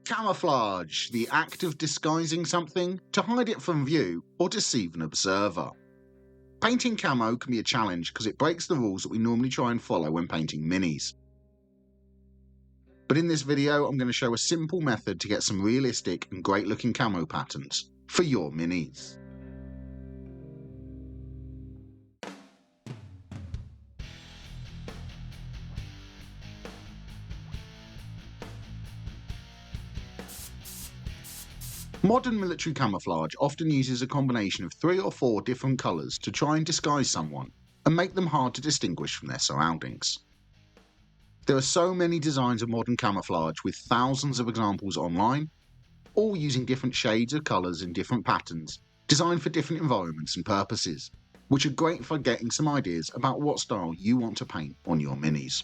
Camouflage, the act of disguising something to hide it from view or deceive an observer. Painting camo can be a challenge because it breaks the rules that we normally try and follow when painting minis. But in this video I'm going to show a simple method to get some realistic and great looking camo patterns for your minis. Modern military camouflage often uses a combination of 3 or 4 different colours to try and disguise someone and make them hard to distinguish from their surroundings. There are so many designs of modern camouflage with thousands of examples online, all using different shades of colours in different patterns, designed for different environments and purposes, which are great for getting some ideas about what style you want to paint on your minis.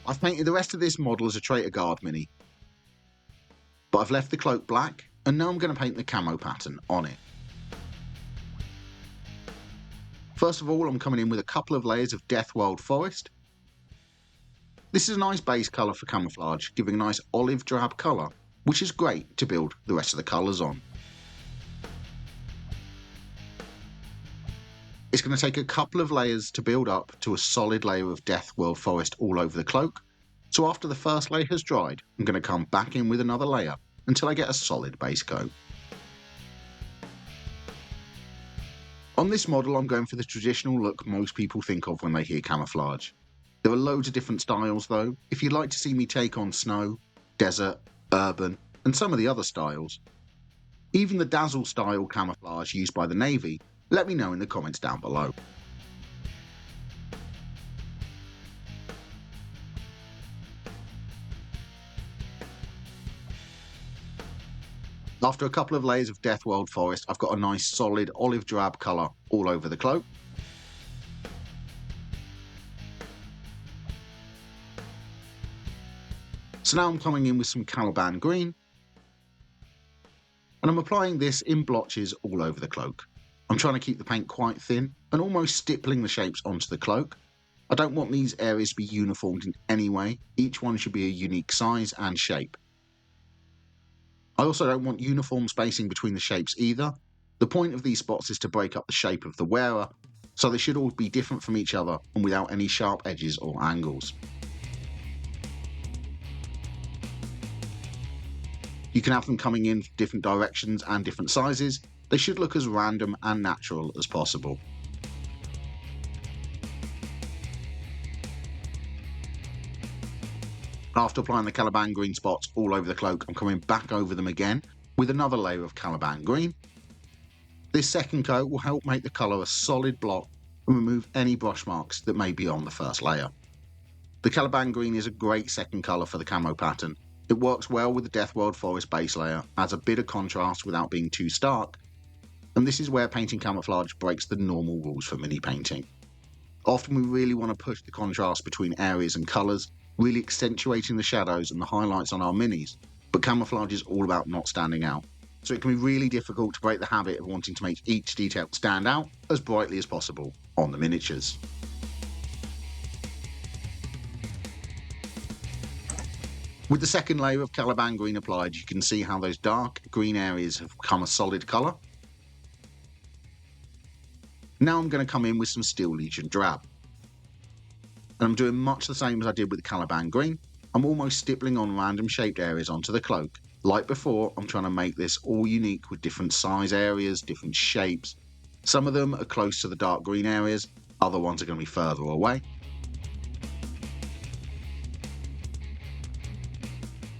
I've painted the rest of this model as a Traitor Guard mini, but I've left the cloak black and now I'm going to paint the camo pattern on it. First of all, I'm coming in with a couple of layers of Death World Forest. This is a nice base colour for camouflage, giving a nice olive drab colour, which is great to build the rest of the colours on. It's going to take a couple of layers to build up to a solid layer of Death World Forest all over the cloak, so after the first layer has dried, I'm going to come back in with another layer until I get a solid base coat. On this model I'm going for the traditional look most people think of when they hear camouflage. There are loads of different styles though. If you'd like to see me take on snow, desert, urban and some of the other styles, even the dazzle style camouflage used by the Navy, let me know in the comments down below. After a couple of layers of Death World Forest, I've got a nice solid olive drab colour all over the cloak. So now I'm coming in with some Caliban green, and I'm applying this in blotches all over the cloak. I'm trying to keep the paint quite thin and almost stippling the shapes onto the cloak. I don't want these areas to be uniformed in any way, each one should be a unique size and shape. I also don't want uniform spacing between the shapes either. The point of these spots is to break up the shape of the wearer, so they should all be different from each other and without any sharp edges or angles. You can have them coming in from different directions and different sizes. They should look as random and natural as possible. After applying the Caliban green spots all over the cloak, I'm coming back over them again with another layer of Caliban green. This second coat will help make the colour a solid block and remove any brush marks that may be on the first layer. The Caliban green is a great second colour for the camo pattern. It works well with the Death World Forest base layer, adds a bit of contrast without being too stark, and this is where painting camouflage breaks the normal rules for mini painting. Often we really want to push the contrast between areas and colours, really accentuating the shadows and the highlights on our minis, but camouflage is all about not standing out. So it can be really difficult to break the habit of wanting to make each detail stand out as brightly as possible on the miniatures. With the second layer of Caliban green applied, you can see how those dark green areas have become a solid colour. Now I'm going to come in with some Steel Legion drab. And I'm doing much the same as I did with the Caliban green. I'm almost stippling on random shaped areas onto the cloak. Like before, I'm trying to make this all unique with different size areas, different shapes. Some of them are close to the dark green areas, other ones are going to be further away.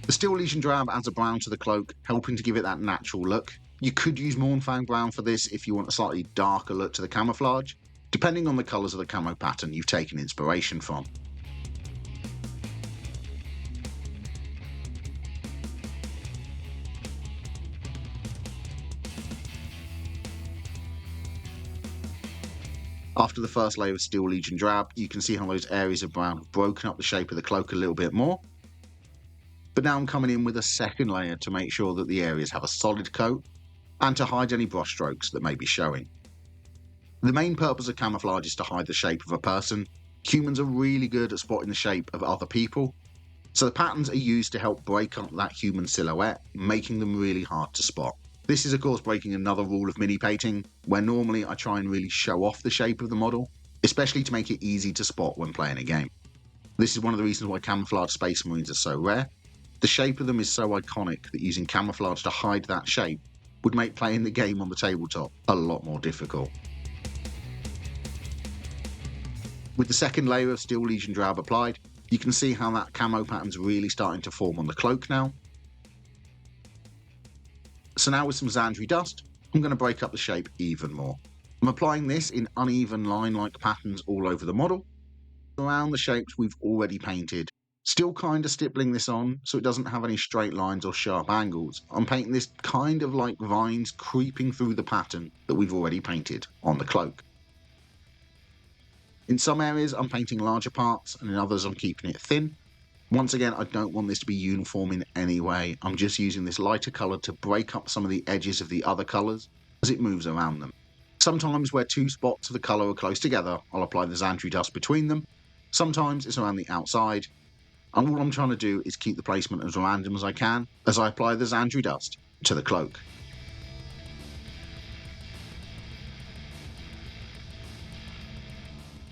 The Steel Legion drab adds a brown to the cloak, helping to give it that natural look. You could use Mournfang brown for this if you want a slightly darker look to the camouflage, depending on the colours of the camo pattern you've taken inspiration from. After the first layer of Steel Legion drab, you can see how those areas of brown have broken up the shape of the cloak a little bit more. But now I'm coming in with a second layer to make sure that the areas have a solid coat and to hide any brush strokes that may be showing. The main purpose of camouflage is to hide the shape of a person. Humans are really good at spotting the shape of other people, So the patterns are used to help break up that human silhouette, making them really hard to spot. This is of course breaking another rule of mini painting, where normally I try and really show off the shape of the model, especially to make it easy to spot when playing a game. This is one of the reasons why camouflage space marines are so rare. The shape of them is so iconic that using camouflage to hide that shape would make playing the game on the tabletop a lot more difficult. With the second layer of Steel Legion Drab applied, you can see how that camo pattern's really starting to form on the cloak now. So now with some Xandri dust, I'm going to break up the shape even more. I'm applying this in uneven line-like patterns all over the model, around the shapes we've already painted. Still kind of stippling this on so it doesn't have any straight lines or sharp angles. I'm painting this kind of like vines creeping through the pattern that we've already painted on the cloak. In some areas I'm painting larger parts and in others I'm keeping it thin. Once again, I don't want this to be uniform in any way. I'm just using this lighter colour to break up some of the edges of the other colours as it moves around them. Sometimes where two spots of the colour are close together, I'll apply the Xandri dust between them. Sometimes it's around the outside. And all I'm trying to do is keep the placement as random as I can as I apply the Xandri dust to the cloak.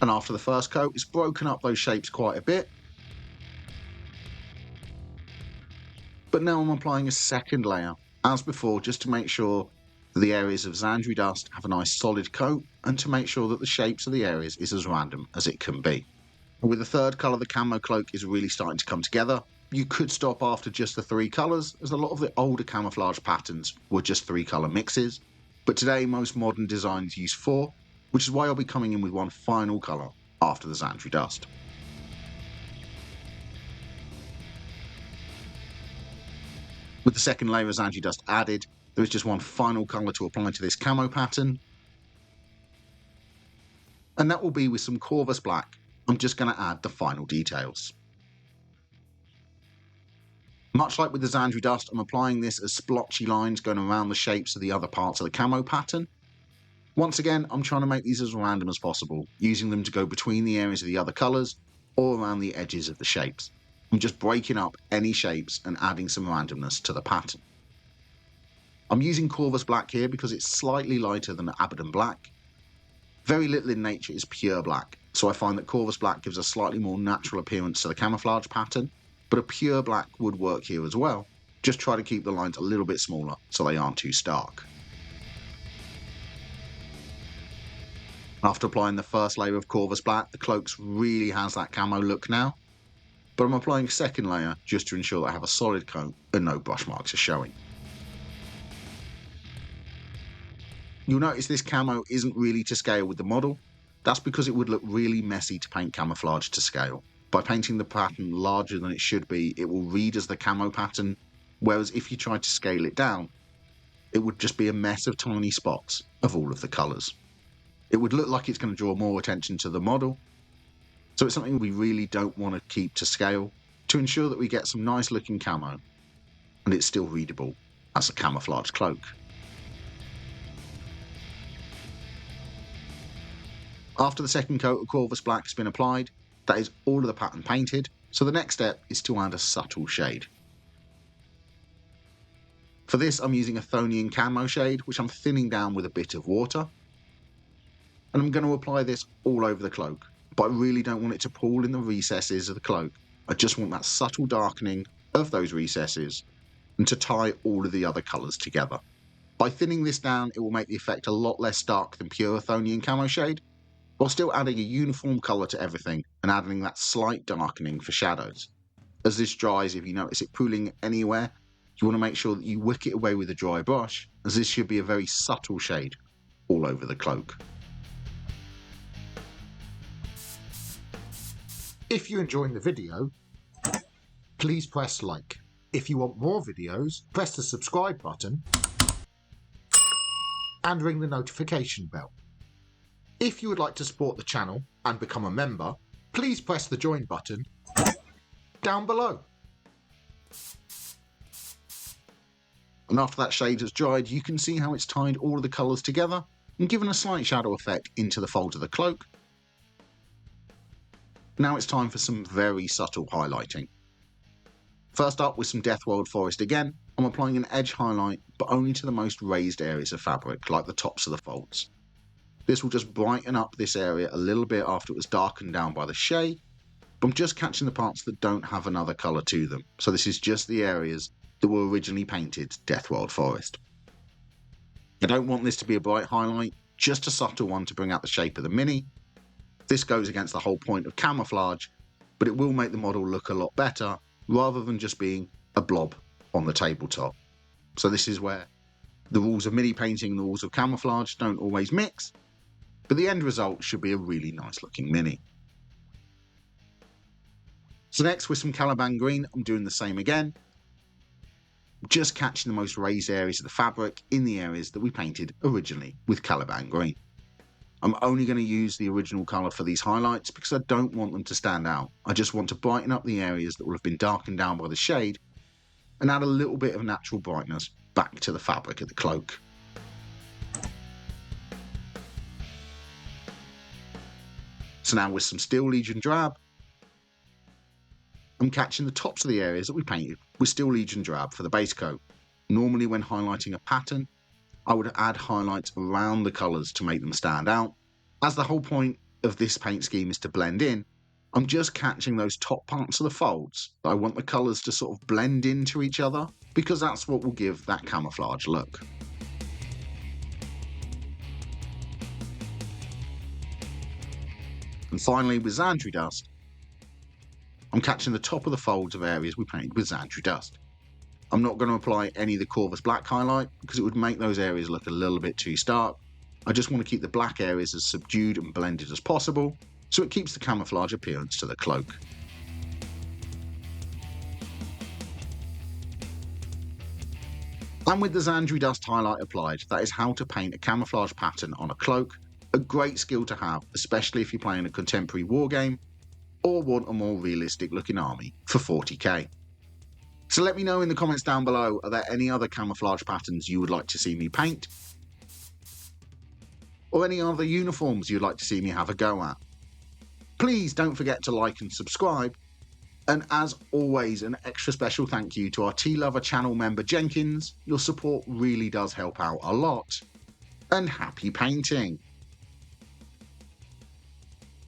And after the first coat, it's broken up those shapes quite a bit. But now I'm applying a second layer, as before, just to make sure that the areas of Xandri dust have a nice solid coat and to make sure that the shapes of the areas is as random as it can be. And with the third colour, the camo cloak is really starting to come together. You could stop after just the three colours, as a lot of the older camouflage patterns were just three colour mixes. But today most modern designs use four, which is why I'll be coming in with one final colour after the Xandri dust. With the second layer of Xandri dust added, there is just one final colour to apply to this camo pattern. And that will be with some Corvus black. I'm just going to add the final details. Much like with the Xandri dust, I'm applying this as splotchy lines going around the shapes of the other parts of the camo pattern. Once again, I'm trying to make these as random as possible, using them to go between the areas of the other colours or around the edges of the shapes. I'm just breaking up any shapes and adding some randomness to the pattern. I'm using Corvus black here because it's slightly lighter than Abaddon black. Very little in nature is pure black, so I find that Corvus black gives a slightly more natural appearance to the camouflage pattern, but a pure black would work here as well. Just try to keep the lines a little bit smaller so they aren't too stark. After applying the first layer of Corvus black, the cloak really has that camo look now. But I'm applying a second layer just to ensure that I have a solid coat and no brush marks are showing. You'll notice this camo isn't really to scale with the model. That's because it would look really messy to paint camouflage to scale. By painting the pattern larger than it should be, it will read as the camo pattern, whereas if you tried to scale it down, it would just be a mess of tiny spots of all of the colours. It would look like it's going to draw more attention to the model, so it's something we really don't want to keep to scale to ensure that we get some nice looking camo and it's still readable as a camouflage cloak. After the second coat of Corvus black has been applied, that is all of the pattern painted, so the next step is to add a subtle shade. For this I'm using a Thonian camo shade, which I'm thinning down with a bit of water, and I'm going to apply this all over the cloak. But I really don't want it to pool in the recesses of the cloak. I just want that subtle darkening of those recesses and to tie all of the other colours together. By thinning this down, it will make the effect a lot less dark than pure Thonian camo shade, while still adding a uniform colour to everything and adding that slight darkening for shadows. As this dries, if you notice it pooling anywhere, you want to make sure that you wick it away with a dry brush, as this should be a very subtle shade all over the cloak. If you're enjoying the video, please press like. If you want more videos, press the subscribe button and ring the notification bell. If you would like to support the channel and become a member, please press the join button down below. And after that shade has dried, you can see how it's tied all of the colours together and given a slight shadow effect into the folds of the cloak. Now it's time for some very subtle highlighting. First up with some Deathworld Forest again, I'm applying an edge highlight but only to the most raised areas of fabric like the tops of the folds. This will just brighten up this area a little bit after it was darkened down by the shade, but I'm just catching the parts that don't have another colour to them, so this is just the areas that were originally painted Deathworld Forest. I don't want this to be a bright highlight, just a subtle one to bring out the shape of the mini. This goes against the whole point of camouflage, but it will make the model look a lot better rather than just being a blob on the tabletop. So this is where the rules of mini painting and the rules of camouflage don't always mix, but the end result should be a really nice looking mini. So next with some Caliban Green, I'm doing the same again, just catching the most raised areas of the fabric in the areas that we painted originally with Caliban Green. I'm only going to use the original colour for these highlights because I don't want them to stand out. I just want to brighten up the areas that will have been darkened down by the shade and add a little bit of natural brightness back to the fabric of the cloak. So now with some Steel Legion Drab, I'm catching the tops of the areas that we painted with Steel Legion Drab for the base coat. Normally when highlighting a pattern, I would add highlights around the colours to make them stand out. As the whole point of this paint scheme is to blend in, I'm just catching those top parts of the folds that I want the colours to sort of blend into each other because that's what will give that camouflage look. And finally with Xandri Dust, I'm catching the top of the folds of areas we painted with Xandri Dust. I'm not going to apply any of the Corvus Black highlight because it would make those areas look a little bit too stark. I just want to keep the black areas as subdued and blended as possible, so it keeps the camouflage appearance to the cloak. And with the Xandri Dust highlight applied, that is how to paint a camouflage pattern on a cloak. A great skill to have, especially if you're playing a contemporary war game or want a more realistic looking army for 40k. So let me know in the comments down below, are there any other camouflage patterns you would like to see me paint? Or any other uniforms you'd like to see me have a go at? Please don't forget to like and subscribe. And as always, an extra special thank you to our Tea Lover channel member Jenkins. Your support really does help out a lot. And happy painting!